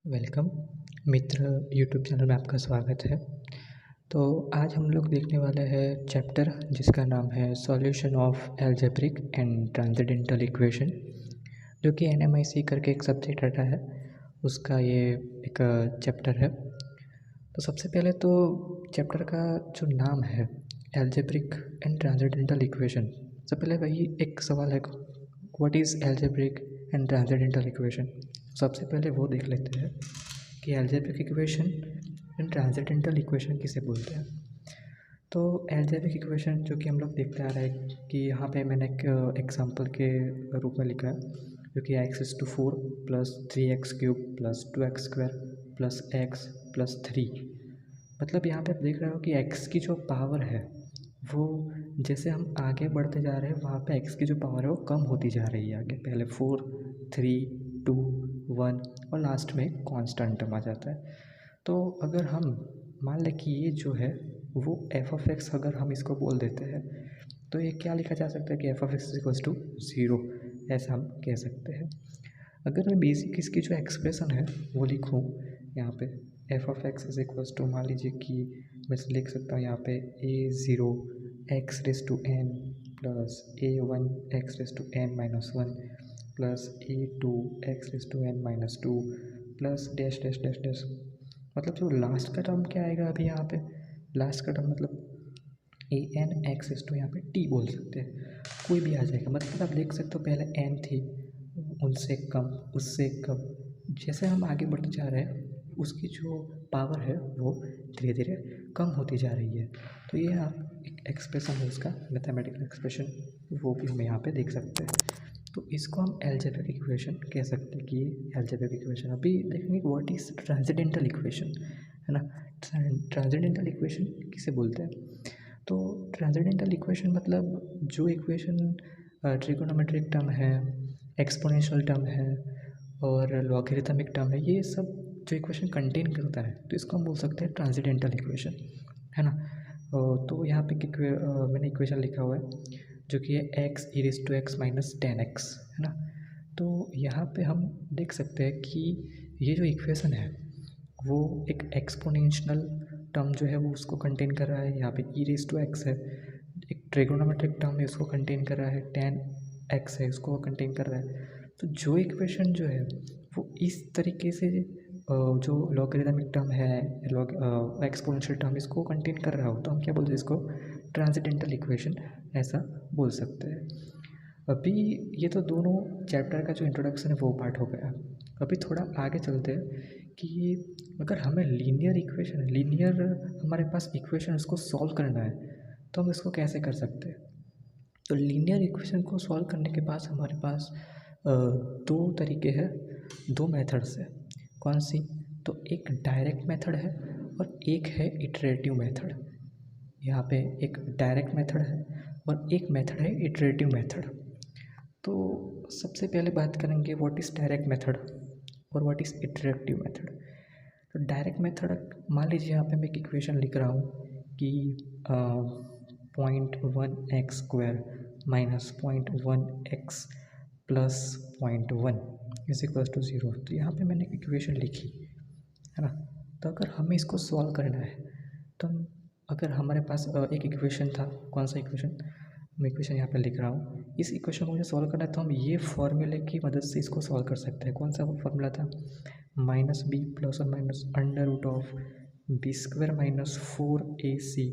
Welcome मित्र YouTube channel में आपका स्वागत है। तो आज हम लोग देखने वाले हैं चैप्टर जिसका नाम है solution of algebraic and transcendental equation, जो कि एनएमआईसी करके एक सब्जेक्ट रहता है, उसका ये एक चैप्टर है। तो सबसे पहले तो चैप्टर का जो नाम है एल्जेब्रिक एंड ट्रांसेंडेंटल इक्वेशन, सबसे पहले वही एक सवाल है, what is algebraic and transcendental equation. सबसे पहले वो देख लेते हैं कि algebraic equation and transcendental equation किसे बोलते हैं। तो एल्जेब्रिक इक्वेशन जो कि हम लोग देखते आ रहे हैं कि यहाँ पे मैंने एक एग्जांपल के रूप में लिखा है, जो कि x⁴ plus 3x³ plus 2x² plus x plus 3। मतलब यहाँ पे आप देख रहे हो कि x की जो पावर है वो जैसे हम आगे बढ़ते जा रहे हैं वहाँ पे x की जो पावर है वो कम होती जा रही है। आगे पहले 4, 3, 2, 1 और लास्ट में कांस्टेंट टर्म आ जाता है। तो अगर हम मान लें कि ये जो है वो f(x) अगर हम इसको बोल देते हैं तो ये क्या लिखा जा सकता है कि f(x) = 0, ऐसा हम कह सकते हैं। अगर मैं बेसिक इसकी जो एक्सप्रेशन है वो लिखूँ यहाँ पे f(x) = मान लीजिए कि मैं लिख सकता हूँ यहाँ पे a0 x⁴n plus a1 x⁴n-1 plus a2 x⁴n-2 plus dash dash dash dash. मतलब जो लास्ट का टर्म क्या आएगा अभी यहाँ पे, लास्ट का टर्म मतलब an x यहाँ पे t बोल सकते हैं, कोई भी आ जाएगा। मतलब आप देख सकते हो पहले n थी, उनसे कम, उससे कम, जैसे हम आगे बढ़ते जा रहे हैं उसकी जो पावर है वो धीरे धीरे कम होती जा रही है। तो ये आप एक एक्सप्रेशन है उसका, मैथमेटिकल एक्सप्रेशन, वो भी हम यहाँ पे देख सकते हैं। तो इसको हम एल्जेब्रिक इक्वेशन कह सकते हैं कि ये एल्जेब्रिक इक्वेशन। अभी देखेंगे व्हाट इज़ ट्रांसेंडेंटल इक्वेशन, है ना। ट्रांसेंडेंटल इक्वेशन किसे बोलते हैं। तो ट्रांसेंडेंटल इक्वेशन मतलब जो इक्वेशन ट्रिगोनोमेट्रिक टर्म है, एक्सपोनेंशियल टर्म है और लॉगरिथमिक टर्म है, ये सब जो इक्वेशन कंटेन करता है तो इसको हम बोल सकते हैं ट्रांसेंडेंटल इक्वेशन, है ना। तो यहाँ पे मैंने इक्वेशन लिखा हुआ है जो कि है x e⁻x - 10x, है ना। तो यहाँ पे हम देख सकते हैं कि ये जो इक्वेशन है वो एक एक्सपोनेंशियल टर्म जो है वो उसको कंटेन कर रहा है। यहाँ पे e⁻x है, एक ट्रिगोनोमेट्रिक टर्म है उसको कंटेन कर रहा है, 10x है उसको कंटेन कर रहा है। तो जो इक्वेशन जो है वो इस तरीके से जो लॉगरिथमिक टर्म है, एक्सपोनेंशियल टर्म, इसको कंटेन कर रहा हो तो हम क्या बोलते हैं, इसको ट्रांसेंडेंटल इक्वेशन ऐसा बोल सकते हैं। अभी ये तो दोनों चैप्टर का जो इंट्रोडक्शन है वो पार्ट हो गया। अभी थोड़ा आगे चलते हैं कि अगर हमें लीनियर हमारे पास इक्वेशन उसको सॉल्व करना है तो हम इसको कैसे कर सकते हैं। तो लीनियर इक्वेशन को सॉल्व करने के पास हमारे पास दो तरीके हैं, दो मेथड्स है। कौन सी, तो एक डायरेक्ट मेथड है और एक है इटरेटिव मेथड। यहाँ पे एक डायरेक्ट मेथड है और एक मेथड है इटरेटिव मेथड। तो सबसे पहले बात करेंगे व्हाट इज़ डायरेक्ट मेथड और व्हाट इज़ इटरेटिव मेथड। तो डायरेक्ट मेथड, मान लीजिए यहाँ पे मैं एक इक्वेशन लिख रहा हूँ कि 0.1x² माइनस 0.1x प्लस 0.1 = 0। तो यहाँ पे मैंने एक इक्वेशन लिखी, है ना। तो अगर हमें इसको सॉल्व करना है तो अगर हमारे पास एक इक्वेशन था, कौन सा इक्वेशन, मैं इक्वेशन यहाँ पे लिख रहा हूँ, इस इक्वेशन को मुझे सॉल्व करना है तो हम ये फॉर्मूले की मदद से इसको सॉल्व कर सकते हैं। कौन सा वो फॉर्मूला था, -b ± √(b² - 4ac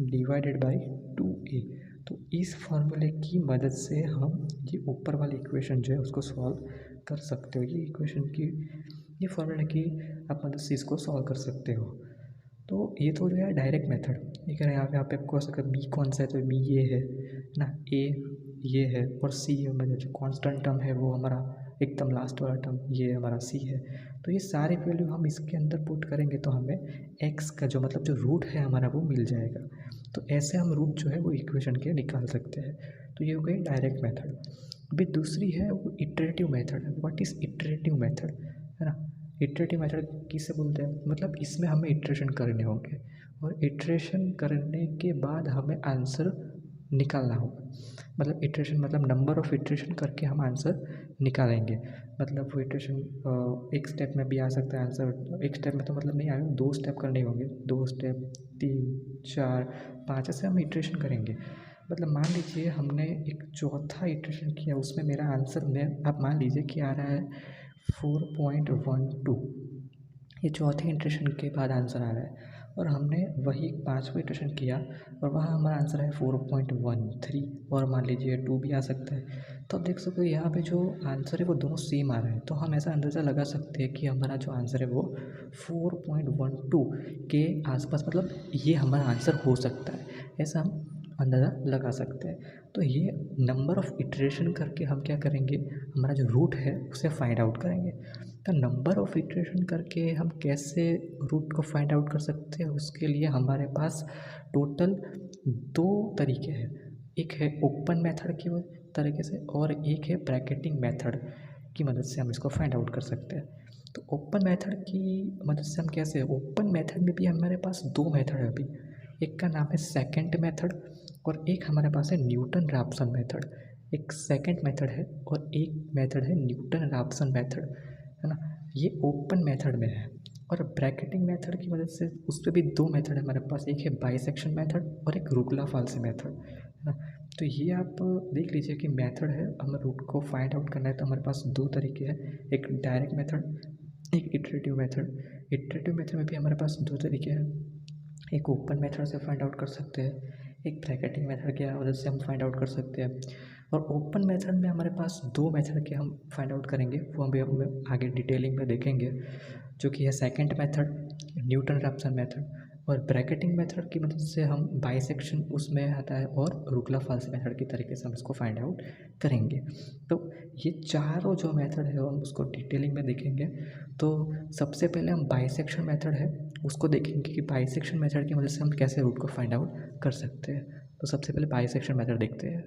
divided by 2a। तो इस फार्मूले की मदद से हम ये ऊपर वाली इक्वेशन जो है उसको सॉल्व कर सकते हो। ये इक्वेशन की, ये फार्मूले की आप मदद से इसको सॉल्व कर सकते हो। तो ये तो जो है डायरेक्ट मेथड। ठीक है, यहाँ पे आपको हो सकता है बी कौन सा है, तो बी ये है ना, ए ये है और सी मतलब जो कांस्टेंट टर्म है वो हमारा एकदम लास्ट वाला टर्म ये हमारा सी है। तो ये सारे वैल्यू हम इसके अंदर पुट करेंगे तो हमें एक्स का जो मतलब जो रूट है हमारा वो मिल जाएगा। तो ऐसे हम रूट जो है वो इक्वेशन के निकाल सकते हैं। तो ये हो गई डायरेक्ट मेथड। अभी दूसरी है वो iterative method. What is iterative method, है ना। इटरेटिव मेथड किसे बोलते हैं, मतलब इसमें हमें इटरेशन करने होंगे और इटरेशन करने के बाद हमें आंसर निकालना होगा। मतलब इटरेशन मतलब नंबर ऑफ़ इटरेशन करके हम आंसर निकालेंगे। मतलब वो इटरेशन एक स्टेप में भी आ सकता है आंसर, एक स्टेप में तो मतलब नहीं आएगा, 2 स्टेप करने होंगे, 2 स्टेप, 3, 4, 5 ऐसे हम इटरेशन करेंगे। मतलब मान लीजिए हमने एक चौथा इटरेशन किया, उसमें मेरा आंसर में आप मान लीजिए कि आ रहा है 4.12। ये चौथे इटरेशन के बाद आंसर आ रहा है और हमने वही 5वां इटरेशन किया और वहाँ हमारा आंसर है 4.13 और मान लीजिए 2 भी आ सकता है। तो आप देख सकते हो यहाँ पे जो आंसर है वो दोनों सेम आ रहा है, तो हम ऐसा अंदाज़ा लगा सकते हैं कि हमारा जो आंसर है वो 4.12 के आसपास, मतलब ये हमारा आंसर हो सकता है, ऐसा हम अंदाज़ा लगा सकते हैं। तो ये नंबर ऑफ़ इटरेशन करके हम क्या करेंगे, हमारा जो रूट है उसे फाइंड आउट करेंगे। तो नंबर ऑफ़ इटरेशन करके हम कैसे रूट को फाइंड आउट कर सकते हैं, उसके लिए हमारे पास टोटल 2 तरीके हैं। एक है ओपन मेथड की तरीके से और एक है ब्रैकेटिंग मेथड की मदद से हम इसको फाइंड आउट कर सकते हैं। तो ओपन मेथड की मदद से हम कैसे, ओपन मेथड में भी हमारे पास 2 मेथड है अभी। एक का नाम है सेकंड मेथड और एक हमारे पास है न्यूटन रैप्सन मेथड। एक सेकंड मेथड है और एक मेथड है न्यूटन रैप्सन मेथड, है ना। ये ओपन मेथड में है। और ब्रैकेटिंग मेथड की मदद से उस पर भी 2 मेथड है हमारे पास, एक है बाइसेक्शन मेथड और एक रुगला-फाल्से मेथड, है ना। तो ये आप देख लीजिए कि मेथड है, हमें रूट को फाइंड आउट करना है तो हमारे पास 2 तरीके हैं, एक डायरेक्ट मेथड, एक इटरेटिव मेथड। इटरेटिव मेथड में भी हमारे पास 2 तरीके हैं, एक ओपन मेथड से फाइंड आउट कर सकते हैं, एक ब्रैकेटिंग मेथड की मदद से हम फाइंड आउट कर सकते हैं। और ओपन मेथड में हमारे पास 2 मेथड के हम फाइंड आउट करेंगे, वो हम आगे डिटेलिंग में देखेंगे, जो कि है second method Newton Raphson method और ब्रैकेटिंग मेथड की मदद से हम बाइसेक्शन उसमें आता है और रुगला-फाल्से मेथड की तरीके से हम इसको फाइंड आउट करेंगे। तो ये चारों जो मेथड है हम उसको डिटेलिंग में देखेंगे। तो सबसे पहले हम बाइसेक्शन मेथड है उसको देखेंगे कि बाइसेक्शन मेथड की मदद से हम कैसे रूट को फाइंड आउट कर सकते हैं। तो सबसे पहले बाइसेक्शन मेथड देखते हैं।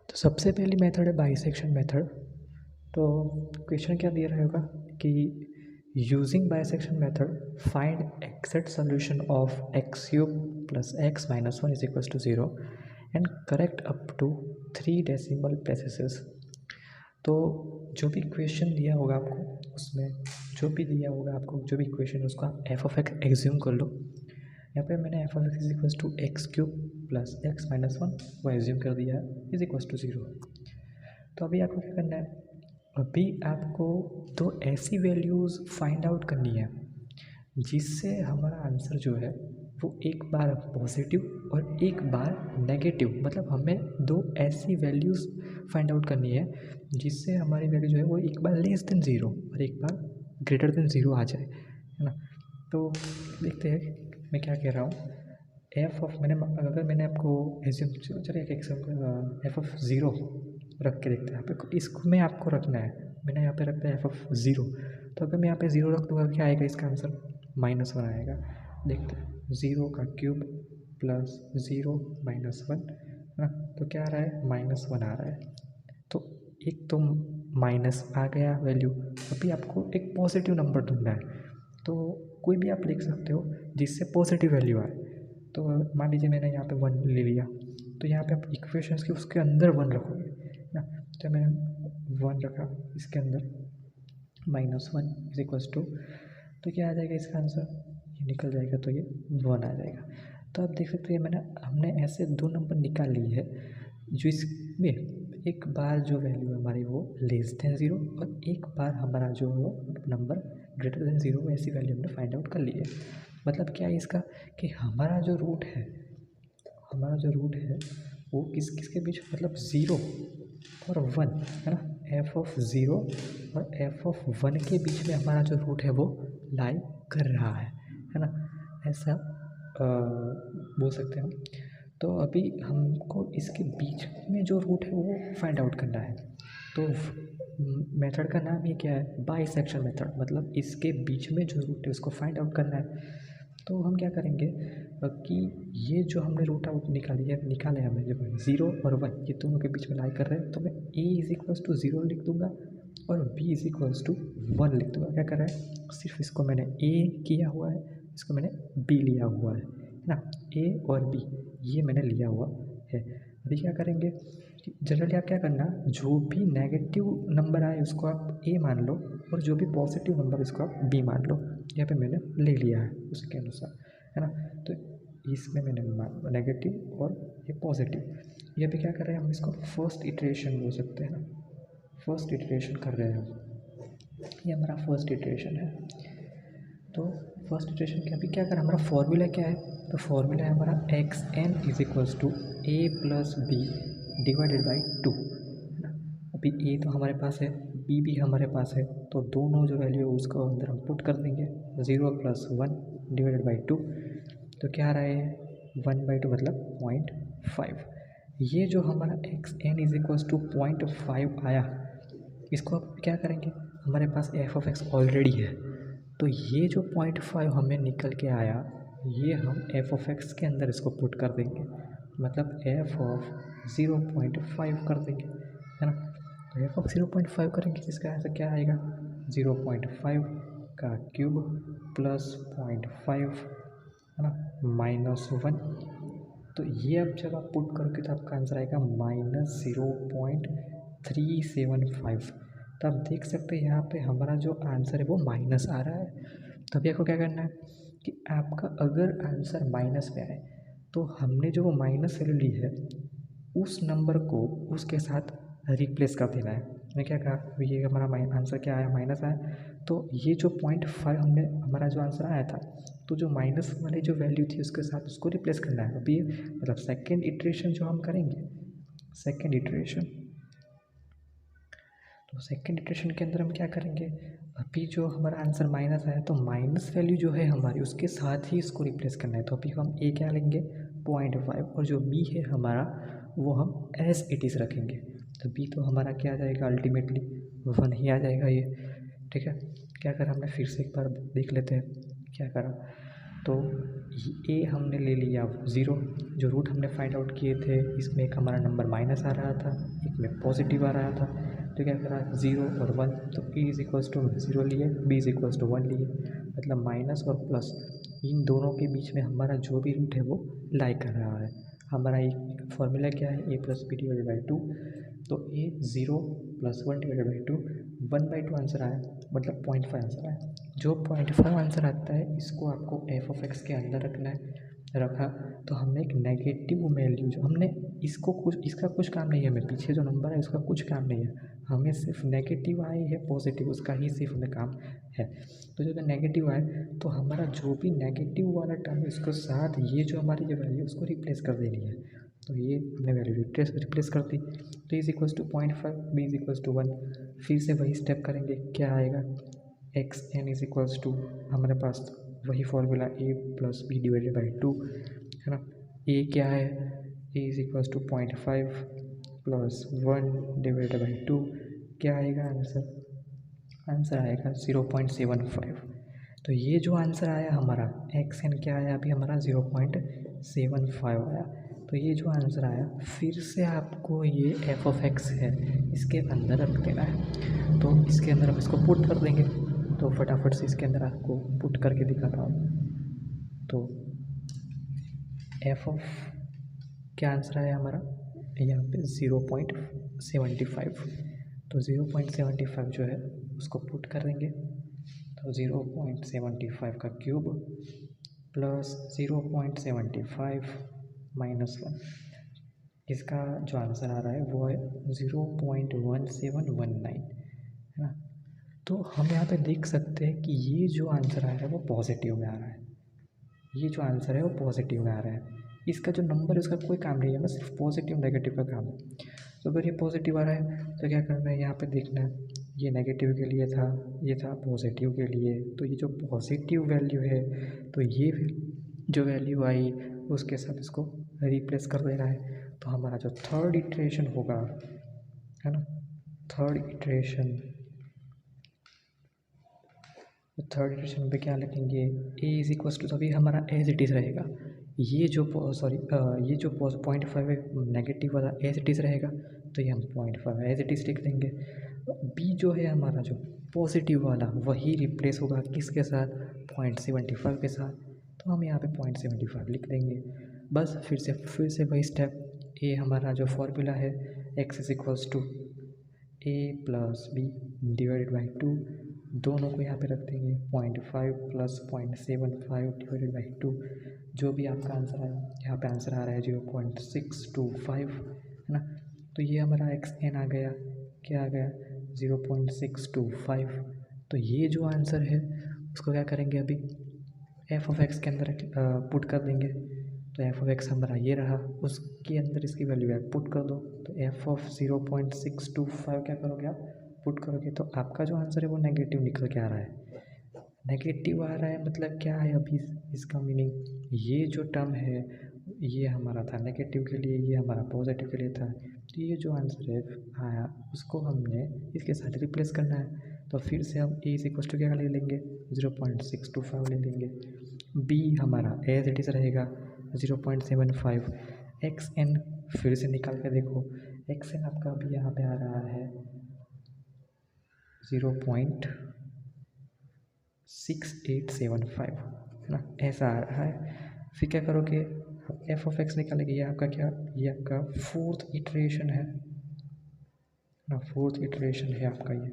तो सबसे पहली मेथड है बाइसेक्शन मेथड। तो क्वेश्चन क्या दिया रहेगा कि using bisection method find exact solution of x cube plus x minus 1 is equal to 0 and correct up to 3 decimal places. तो जो भी क्वेश्चन दिया होगा आपको, उसमें जो भी दिया होगा आपको, जो भी क्वेश्चन उसको आप एफ ऑफ एक्स एग्ज्यूम कर लो। यहाँ पे मैंने f of x is equal to x cube plus x minus 1 वो एग्ज्यूम कर दिया है इज इक्वल टू 0। तो अभी आपको क्या करना है, अभी आपको 2 ऐसी वैल्यूज़ फाइंड आउट करनी है जिससे हमारा आंसर जो है वो एक बार पॉजिटिव और एक बार नेगेटिव, मतलब हमें 2 ऐसी वैल्यूज़ फाइंड आउट करनी है जिससे हमारी वैल्यू जो है वो एक बार लेस देन 0 और एक बार ग्रेटर देन 0 आ जाए, है ना। तो देखते हैं मैं क्या कह रहा हूँ। एफ ऑफ मैंने आपको एज्यूम, चलिए एक एग्जाम्पल एफ ऑफ 0 रख के देखते हैं। यहाँ पे इसको में आपको रखना है, मैंने यहाँ पे रखता है एफ ऑफ 0। तो अगर मैं यहाँ पे 0 रख दूँगा क्या आएगा इसका आंसर, -1 आएगा। देखते हैं 0 का क्यूब प्लस 0 माइनस 1, है ना। तो क्या आ रहा है, -1 आ रहा है। तो एक तो माइनस आ गया वैल्यू, अभी आपको एक पॉजिटिव नंबर ढूंढना है। तो कोई भी आप लिख सकते हो जिससे पॉजिटिव वैल्यू आए। तो मान लीजिए मैंने यहाँ पे 1 ले लिया, तो यहाँ पे आप इक्वेशंस के उसके अंदर 1 रखोगे ना। तो मैंने 1 रखा इसके अंदर, -1 इज इक्वल्स टू, तो क्या आ जाएगा इसका आंसर, ये निकल जाएगा तो ये 1 आ जाएगा। तो आप देख सकते हैं हमने ऐसे 2 नंबर निकाल लिए है जो इसमें एक बार जो वैल्यू है हमारी वो लेस देन 0 और एक बार हमारा जो नंबर ग्रेटर देन 0, ऐसी वैल्यू हमने फाइंड आउट कर ली है। मतलब क्या है इसका कि हमारा जो रूट है वो किस किस के बीच, मतलब 0 और 1, है ना। एफ ऑफ 0 और एफ ऑफ 1 के बीच में हमारा जो रूट है वो लाई कर रहा है ना। ऐसा बोल सकते हैं हम। तो अभी हमको इसके बीच में जो रूट है वो फाइंड आउट करना है। तो मेथड का नाम ही क्या है, बाइसेक्शन मेथड, मतलब इसके बीच में जो रूट है उसको फाइंड आउट करना है। तो हम क्या करेंगे कि ये जो हमने रूट आउट निकाले हमने जो 0 और 1 ये दोनों के बीच में लाई कर रहे हैं, तो मैं a इज इक्वल्स टू 0 लिख दूंगा और b इज इक्वल्स टू 1 लिख दूंगा। क्या कर रहा है, सिर्फ इसको मैंने a किया हुआ है, इसको मैंने b लिया हुआ है ना। a और b ये मैंने लिया हुआ है। अभी क्या करेंगे कि जनरली आप क्या करना, जो भी नेगेटिव नंबर आए उसको आप ए मान लो और जो भी पॉजिटिव नंबर उसको आप बी मान लो। यहाँ पे मैंने ले लिया है उसके अनुसार, है ना। तो इसमें मैंने नेगेटिव और ये पॉजिटिव, ये भी क्या कर रहे हैं हम इसको फर्स्ट इटरेशन बोल सकते हैं ना, फर्स्ट इटरेशन कर रहे हैं हम, ये हमारा फर्स्ट इटरेशन है। तो फर्स्ट इटरेशन के अभी क्या करें, हमारा फॉर्मूला क्या है, तो फॉर्मूला है हमारा x N is equals to a plus B divided by 2, है ना। अभी ए तो हमारे पास है, बी भी हमारे पास है, तो दोनों जो वैल्यू है उसको अंदर हम पुट कर देंगे। 0 + 1 डिवाइडेड बाई 2, तो क्या आ रहा है 1/2 मतलब 0.5। ये जो हमारा x N is equals to 0.5 आया, इसको अब क्या करेंगे, हमारे पास एफ ऑफ एक्स ऑलरेडी है, तो ये जो 0.5 हमें निकल के आया, ये हम एफ ऑफ एक्स के अंदर इसको पुट कर देंगे, मतलब एफ ऑफ 0.5 कर देंगे, है ना। तो एफ ऑफ 0.5 करेंगे, जिसका आंसर क्या आएगा 0.5 का क्यूब प्लस 0.5, है ना, -1। तो ये अब जब आप पुट करोगे तो आपका आंसर आएगा -0.375। तो आप देख सकते हैं यहाँ पे हमारा जो आंसर है वो माइनस आ रहा है। तो अभी आपको क्या करना है कि आपका अगर आंसर माइनस में आए तो हमने जो वो माइनस वैल्यू ली है उस नंबर को उसके साथ रिप्लेस कर देना है। मैंने क्या कहा, ये हमारा आंसर क्या आया, माइनस आया, तो ये जो 0.5 हमने हमारा जो आंसर आया था, तो जो माइनस वाली जो वैल्यू थी उसके साथ उसको रिप्लेस करना है। अभी मतलब सेकेंड इटरेशन जो हम करेंगे, सेकेंड इटरेशन, तो सेकेंड इटरेशन के अंदर हम क्या करेंगे, अभी जो हमारा आंसर माइनस आया तो माइनस वैल्यू जो है हमारी उसके साथ ही इसको रिप्लेस करना है। तो अभी हम ए क्या लेंगे 0.5 और जो बी है हमारा वो हम एज इट इज़ रखेंगे। तो बी तो हमारा क्या आ जाएगा, अल्टीमेटली 1 ही आ जाएगा ये, ठीक है। क्या करा हमने, फिर से एक बार देख लेते हैं क्या करा। तो ए हमने ले लिया 0, जो रूट हमने फाइंड आउट किए थे इसमें एक हमारा नंबर माइनस आ रहा था, एक में पॉजिटिव आ रहा था, तो क्या करा 0 और 1, तो ए इज इक्वल्स टू 0 लिए, बी इज इक्वल्स टू 1 लिए, मतलब माइनस और प्लस इन दोनों के बीच में हमारा जो भी रूट है वो लाई कर रहा है। हमारा एक फॉर्मूला क्या है, ए प्लस बी डिवाइडेड बाई 2, तो ए 0 + 1 डिवाइडेड बाई 2, 1/2 आंसर आया, मतलब 0.5 आंसर आया। जो 0.5 आंसर आता है इसको आपको एफ ऑफ एक्स के अंदर रखना है। रखा तो हमने एक नेगेटिव वैल्यू जो हमने इसको कुछ, इसका कुछ काम नहीं है, हमें पीछे जो नंबर है उसका कुछ काम नहीं है, हमें सिर्फ नेगेटिव आए है पॉजिटिव उसका ही सिर्फ हमें काम है। तो जब नेगेटिव आए तो हमारा जो भी नेगेटिव वाला टर्म है उसके साथ ये जो हमारी जो वैल्यू उसको रिप्लेस कर देनी है। तो ये हमने वैल्यू रिप्लेस कर दी, तो is equals to 0.5, B is equals to 1। फिर से वही स्टेप करेंगे, क्या आएगा X N is equals to, हमारे पास वही formula A plus B divided by 2, है ना। ए क्या है, A is equals to 0.5 + 1 divided by 2, क्या आएगा आंसर, आंसर आएगा 0.75। तो ये जो आंसर आया हमारा एक्स एन क्या आया, अभी हमारा 0.75 आया। तो ये जो आंसर आया फिर से आपको ये एफ ऑफ एक्स है इसके अंदर रख देना है। तो इसके अंदर हम इसको पुट कर देंगे, तो फटाफट से इसके अंदर आपको पुट करके दिखाता हूँ। तो एफ ऑफ क्या आंसर आया हमारा यहाँ पे 0.75, तो 0.75 जो है उसको पुट कर देंगे, तो 0.75 का क्यूब प्लस 0.75 -1, इसका जो आंसर आ रहा है वो है 0.1719, है ना। तो हम यहाँ पे देख सकते हैं कि ये जो आंसर आ रहा है वो पॉजिटिव में आ रहा है, ये जो आंसर है वो पॉजिटिव में आ रहा है। इसका जो नंबर है उसका कोई काम नहीं है, बस सिर्फ पॉजिटिव नेगेटिव का काम है। तो अगर ये पॉजिटिव आ रहा है तो क्या करना है, यहाँ पे देखना है ये नेगेटिव के लिए था, ये था पॉजिटिव के लिए, तो ये जो पॉजिटिव वैल्यू है तो ये जो वैल्यू आई उसके साथ इसको रिप्लेस कर देना है। तो हमारा जो थर्ड इटरेशन होगा, है ना, थर्ड इटरेशन पे क्या लिखेंगे, ए इज इक्वल्स टू, तभी हमारा एज इट इज़ रहेगा, ये जो ये जो 0.5 है नेगेटिव वाला एज इट इज़ रहेगा, तो ये हम 0.5 एज इट इज़ लिख देंगे। बी जो है हमारा जो पॉजिटिव वाला वही रिप्लेस होगा किसके साथ, 0.75 के साथ, तो हम यहाँ पे 0.75 लिख देंगे। बस फिर से वही स्टेप, ये हमारा जो फॉर्मूला है x is equals to a plus B divided by 2, दोनों को यहाँ पे रख देंगे 0.5 प्लस 0.75 डिवाइडेड बाई 2। जो भी आपका आंसर आया, यहाँ पे आंसर आ रहा है 0.625, है ना। तो ये हमारा एक्स एन आ गया, क्या आ गया 0.625। तो ये जो आंसर है उसको क्या करेंगे, अभी एफ ऑफ एक्स के अंदर पुट कर देंगे। तो एफ ऑफ एक्स हमारा ये रहा, उसके अंदर इसकी वैल्यू है पुट कर दो। तो एफ ऑफ 0.625 क्या करोगे आप, पुट करोगे तो आपका जो आंसर है वो नेगेटिव निकल के आ रहा है। नेगेटिव आ रहा है मतलब क्या है, अभी इसका मीनिंग ये जो टर्म है ये हमारा था नेगेटिव के लिए, ये हमारा पॉजिटिव के लिए था। तो ये जो आंसर है आया उसको हमने इसके साथ रिप्लेस करना है। तो फिर से हम ए इज इक्वल टू क्या ले लेंगे, 0.625 ले लेंगे। बी हमारा एज इट इज़ रहेगा 0.75। एक्स एन फिर से निकाल के देखो, एक्स एन आपका अभी यहाँ पे आ रहा है 0.6875, है ना, ऐसा आ रहा है। फिर क्या करोगे, एफ ऑफ एक्स निकालेंगे। ये आपका क्या, ये आपका फोर्थ इटरेशन है ना, फोर्थ इटरेशन है आपका ये।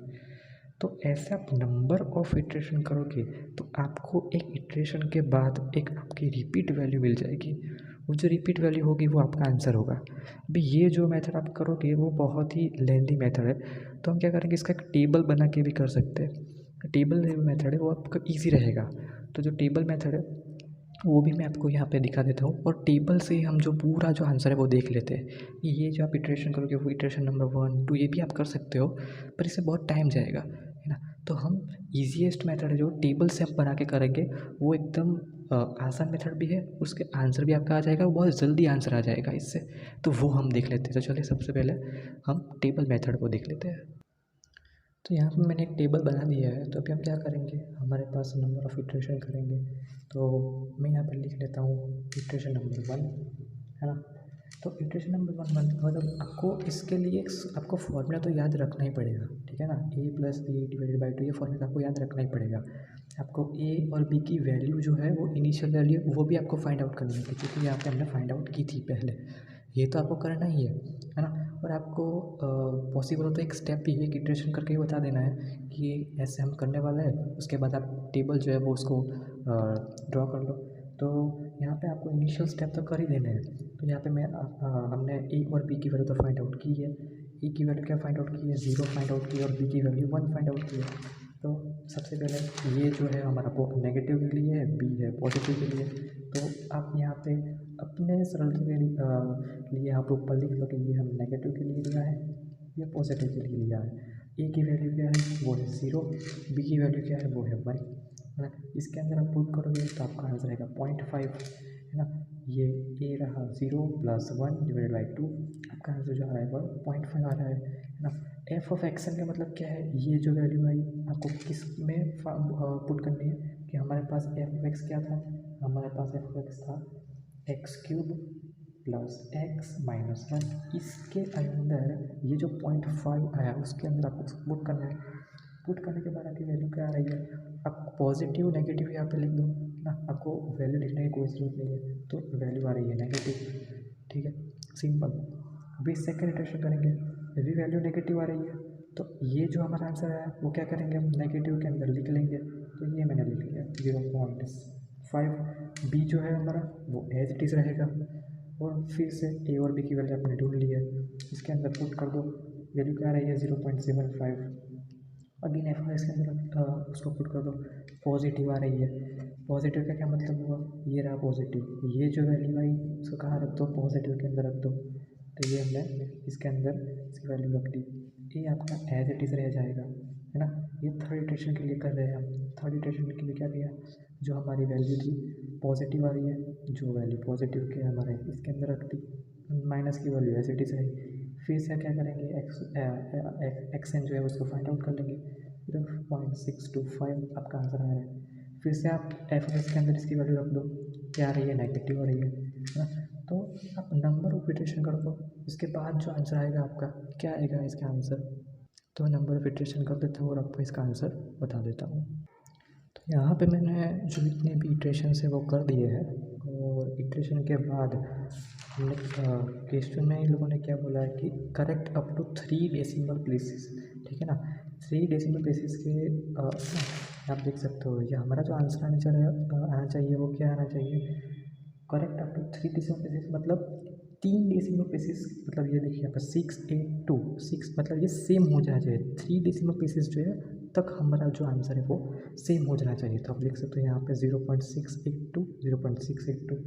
तो ऐसे आप नंबर ऑफ इटरेशन करोगे तो आपको एक इटरेशन के बाद एक आपकी रिपीट वैल्यू मिल जाएगी। वो जो रिपीट वैल्यू होगी वो आपका आंसर होगा। अभी ये जो मेथड आप करोगे वो बहुत ही लेंथी मेथड है, तो हम क्या करेंगे, इसका एक टेबल बना के भी कर सकते हैं। टेबल मेथड है वो आपका ईजी रहेगा। तो जो टेबल मेथड है वो भी मैं आपको यहाँ पे दिखा देता हूँ, और टेबल से हम जो पूरा जो आंसर है वो देख लेते हैं। ये जो आप इटरेशन करोगे वो इटरेशन नंबर 1 2 ये भी आप कर सकते हो, पर इससे बहुत टाइम जाएगा, है ना। तो हम ईजीएस्ट मेथड है जो टेबल से हम बना के करेंगे वो एकदम आसान मेथड भी है, उसके आंसर भी आपका आ जाएगा, बहुत जल्दी आंसर आ जाएगा इससे। तो वो हम देख लेते हैं। तो चलिए सबसे पहले हम टेबल मेथड को देख लेते हैं। तो यहाँ पे मैंने एक टेबल बना दिया है। तो अभी हम क्या करेंगे, हमारे पास नंबर ऑफ़ इटरेशन करेंगे। तो मैं यहाँ पर लिख लेता हूँ इटरेशन नंबर 1, है ना। तो इटरेशन नंबर 1 मतलब आपको इसके लिए आपको फॉर्मूला तो याद रखना ही पड़ेगा, ठीक है ना। ए प्लस बी डिवाइडेड बाई 2 ये फॉर्मूला आपको याद रखना ही पड़ेगा। आपको ए और बी की वैल्यू जो है वो इनिशियल वैल्यू वो भी आपको फाइंड आउट करनी है, क्योंकि यहाँ पे हमने फाइंड आउट की थी पहले। ये तो आपको करना ही है ना। और आपको पॉसिबल हो तो एक स्टेप भी एक इटरेशन करके ही बता देना है कि ऐसे हम करने वाला है। उसके बाद आप टेबल जो है वो उसको ड्रॉ कर लो। तो यहाँ पे आपको इनिशियल स्टेप तो कर ही देने हैं। तो यहाँ पे हमने ए और बी की वैल्यू तो फाइंड आउट की है। ए की वैल्यू क्या फाइंड आउट की है, 0 फाइंड आउट की है, और बी की वैल्यू 1 फाइंड आउट की है। तो सबसे पहले ये जो है हमारा नेगेटिव के लिए है, बी है पॉजिटिव के लिए। तो आप यहाँ पे अपने सरलता के लिए आप ऊपर लिख लो कि ये हम नेगेटिव के लिए लिया है, ये पॉजिटिव के लिए लिया है। ए की वैल्यू क्या है वो है 0, बी की वैल्यू क्या है वो है 1, है ना। इसके अंदर आप पुट करोगे तो आपका आंसर आएगा 0.5, है ना। ये ए रहा 0 प्लस 1 डिवाइडेड बाई 2, आपका आंसर जो आ रहा है वो 0.5 आ रहा है ना। एफ ऑफ एक्स एन का मतलब क्या है, ये जो वैल्यू आई आपको किस में पुट करनी है कि हमारे पास एफ ऑफ एक्स क्या था, हमारे पास एफ ऑफ एक्स था x cube plus x minus 1। इसके अंदर ये जो 0.5 आया उसके अंदर आपको पुट करना है। पुट करने के बाद आपकी वैल्यू क्या आ रही है, आप पॉजिटिव नेगेटिव यहाँ पे लिख दो ना, आपको वैल्यू लिखने की कोई ज़रूरत नहीं है। तो वैल्यू आ रही है नेगेटिव, ठीक है, सिंपल। अभी सेकेंड इटरेशन करेंगे, अभी वैल्यू नेगेटिव आ रही है, तो ये जो हमारा आंसर है वो क्या करेंगे, हम नेगेटिव के अंदर लिख लेंगे। तो ये मैंने लिख लिया 0.5। बी जो है हमारा वो एज इट इज़ रहेगा, और फिर से ए और बी की वैल्यू आपने ढूंढ ली है, इसके अंदर पुट कर दो। वैल्यू क्या आ रही है 0.75। अगेन एफ इसके अंदर उसको पुट कर दो, पॉजिटिव आ रही है। पॉजिटिव का क्या मतलब हुआ, ये रहा पॉजिटिव, ये जो वैल्यू आई उसको कहाँ रख दो, पॉजिटिव के अंदर रख दो। तो ये हमने इसके अंदर इसकी वैल्यू रख दी, ये आपका एज इट इज़ रह जाएगा, है ना। ये थर्ड इटरेशन के लिए कर रहे हैं हम। थर्ड इटरेशन के लिए क्या किया, जो हमारी वैल्यू थी पॉजिटिव आ रही है, जो वैल्यू पॉजिटिव के हमारे इसके अंदर रख दी, माइनस की वैल्यू एज इट इज़ रही। फिर से क्या करेंगे, एक्स एन जो है उसको फाइंड आउट कर लेंगे, 0.625 आपका आंसर आ रहा है। फिर से आप एफ एस के अंदर इसकी वैल्यू रख दो, क्या आ रही है नेगेटिव आ रही है ना। तो आप नंबर ऑफ इटरेशन कर दो, इसके बाद जो आंसर आएगा आपका क्या आएगा इसका आंसर। तो नंबर ऑफ इटरेशन कर देता हूँ और आपको इसका आंसर बता देता हूँ। तो यहाँ पे मैंने जो इतने भी इटरेशन है वो कर दिए हैं, और इटरेशन के बाद हमने क्वेश्चन में इन लोगों ने क्या बोला है कि correct up to 3 decimal places, ठीक है ना। 3 डेसिमल प्लेसेस के आप देख सकते हो, ये हमारा जो आंसर आना चाहिए वो क्या आना चाहिए, correct up to 3 decimal places मतलब 3 डेसिमल प्लेसेस, मतलब ये देखिए यहाँ पर 682 6 मतलब ये सेम हो जाना चाहिए। 3 डेसिमल प्लेसेस जो है तक हमारा जो आंसर है वो सेम हो जाना चाहिए। तो आप लिख सकते हो यहाँ पे 0.682 0.682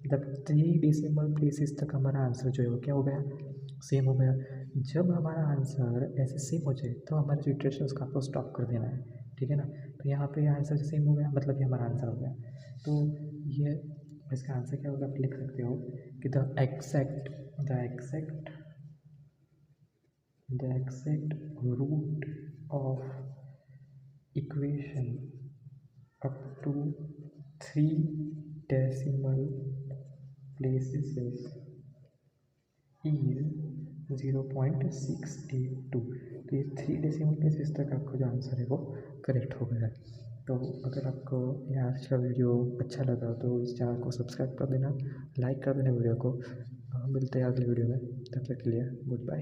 मतलब 3 डेसिमल प्लेसेस तक हमारा आंसर जो है वो क्या हो गया, सेम हो गया। जब हमारा आंसर ऐसे सेम हो जाए तो हमारा जो इटरेशन उसका आपको स्टॉप कर देना है, ठीक है ना। तो यहाँ पे आंसर सेम हो गया, मतलब ये हमारा आंसर हो गया। तो ये इसका आंसर क्या होगा, आप लिख सकते हो कि the exact root of equation up to 3 decimal places is 0.682। तो ये 3 डेसिमल प्लेसेस तक आपका जो आंसर है वो करेक्ट हो गया है। तो अगर आपको ये आज का वीडियो अच्छा लगा तो इस चैनल को सब्सक्राइब कर देना, लाइक कर देना वीडियो को। मिलते हैं अगले वीडियो में, तब तक के लिए गुड बाय।